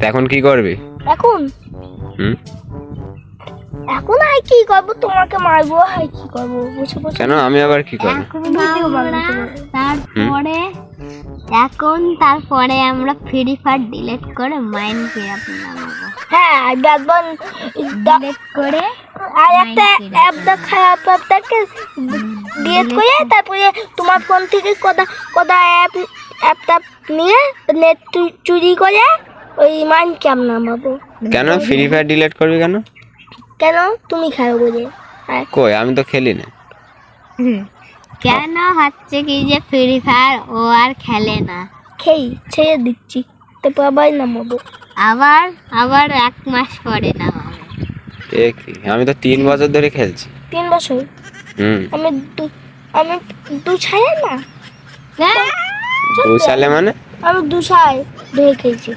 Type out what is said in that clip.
এখন কি করবি? এখন হুম এখন আর কি করবো, তোমাকে মারবো আর কি করবো, বুঝে বসে কেন? আমি আবার কি করব? ভিডিও বানাবো তারপরে তারপরে আমরা ফ্রি ফায়ার ডিলিট করে মাইনক্রাফট নামাবো। হ্যাঁ দেখবেন ডিলিট করে আর একটা অ্যাপ খারাপ অ্যাপটাকে ডিলিট করে তারপরে তোমার ফোন থেকে কোথা অ্যাপটা নিয়ে নেট চুরি করে ওই মাইনক্রাফট নামাবো। কেন ফ্রি ফায়ার ডিলিট করবি কেন? কেন? তুমি খেলো বলে। কই, আমি তো খেলি না। কেন হচ্ছে কি যে ফ্রি ফায়ার ও আর খেলে না, ছেড়ে দিচ্ছি, তারপর আবার নামাবো। আবার আবার 1 মাস পরে নামাবো। এ কি, আমি তো 3 বছর ধরে খেলছি। 3 বছর? হুম আমি দু ছায়া না, হ্যাঁ? 2 সালে মানে? আমি 2 সাল ধরে খেলছি।